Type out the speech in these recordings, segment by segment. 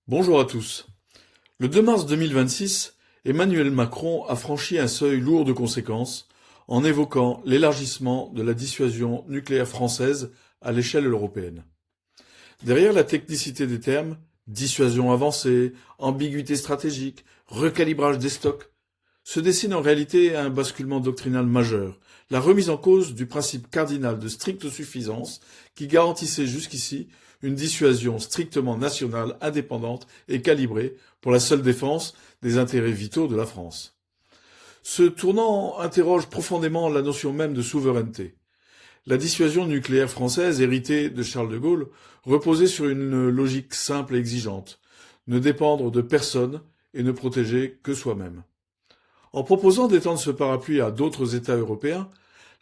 Bonjour à tous. Le 2 mars 2026, Emmanuel Macron a franchi un seuil lourd de conséquences en évoquant l'élargissement de la dissuasion nucléaire française à l'échelle européenne. Derrière la technicité des termes, dissuasion avancée, ambiguïté stratégique, recalibrage des stocks, se dessine en réalité un basculement doctrinal majeur, la remise en cause du principe cardinal de stricte suffisance qui garantissait jusqu'ici une dissuasion strictement nationale, indépendante et calibrée pour la seule défense des intérêts vitaux de la France. Ce tournant interroge profondément la notion même de souveraineté. La dissuasion nucléaire française, héritée de Charles de Gaulle, reposait sur une logique simple et exigeante, ne dépendre de personne et ne protéger que soi-même. En proposant d'étendre ce parapluie à d'autres États européens,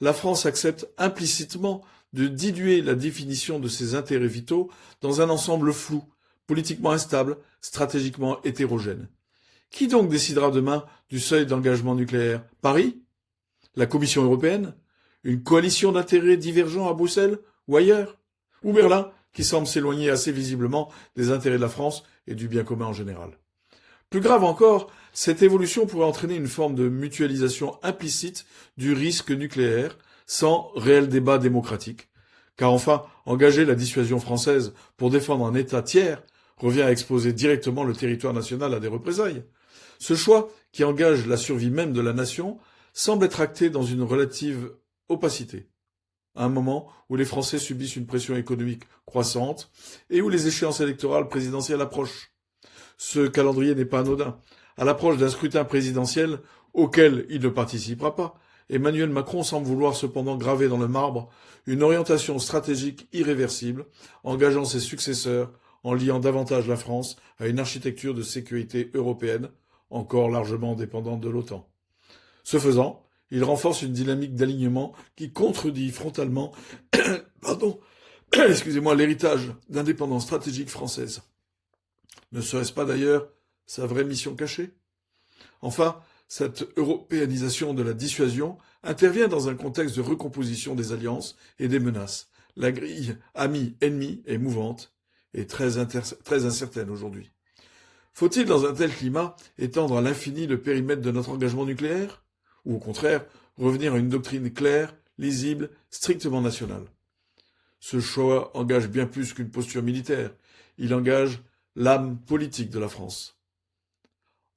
la France accepte implicitement de diluer la définition de ses intérêts vitaux dans un ensemble flou, politiquement instable, stratégiquement hétérogène. Qui donc décidera demain du seuil d'engagement nucléaire? Paris? La Commission européenne? Une coalition d'intérêts divergents à Bruxelles ou ailleurs? Ou Berlin, qui semble s'éloigner assez visiblement des intérêts de la France et du bien commun en général? Plus grave encore, cette évolution pourrait entraîner une forme de mutualisation implicite du risque nucléaire sans réel débat démocratique. Car enfin, engager la dissuasion française pour défendre un État tiers revient à exposer directement le territoire national à des représailles. Ce choix, qui engage la survie même de la nation, semble être acté dans une relative opacité, à un moment où les Français subissent une pression économique croissante et où les échéances électorales présidentielles approchent. Ce calendrier n'est pas anodin. À l'approche d'un scrutin présidentiel auquel il ne participera pas, Emmanuel Macron semble vouloir cependant graver dans le marbre une orientation stratégique irréversible, engageant ses successeurs en liant davantage la France à une architecture de sécurité européenne, encore largement dépendante de l'OTAN. Ce faisant, il renforce une dynamique d'alignement qui contredit frontalement l'héritage d'indépendance stratégique française. Ne serait-ce pas d'ailleurs sa vraie mission cachée? Enfin, cette européanisation de la dissuasion intervient dans un contexte de recomposition des alliances et des menaces. La grille amis-ennemis est mouvante et très incertaine aujourd'hui. Faut-il, dans un tel climat, étendre à l'infini le périmètre de notre engagement nucléaire? Ou au contraire, revenir à une doctrine claire, lisible, strictement nationale? Ce choix engage bien plus qu'une posture militaire. Il engage l'âme politique de la France.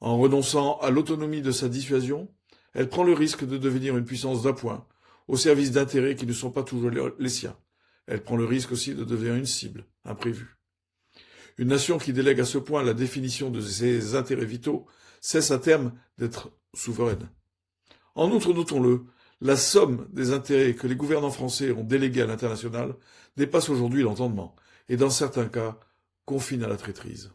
En renonçant à l'autonomie de sa dissuasion, elle prend le risque de devenir une puissance d'appoint, au service d'intérêts qui ne sont pas toujours les siens. Elle prend le risque aussi de devenir une cible, imprévue. Une nation qui délègue à ce point la définition de ses intérêts vitaux cesse à terme d'être souveraine. En outre, notons-le, la somme des intérêts que les gouvernants français ont délégués à l'international dépasse aujourd'hui l'entendement, et dans certains cas, confine à la traîtrise.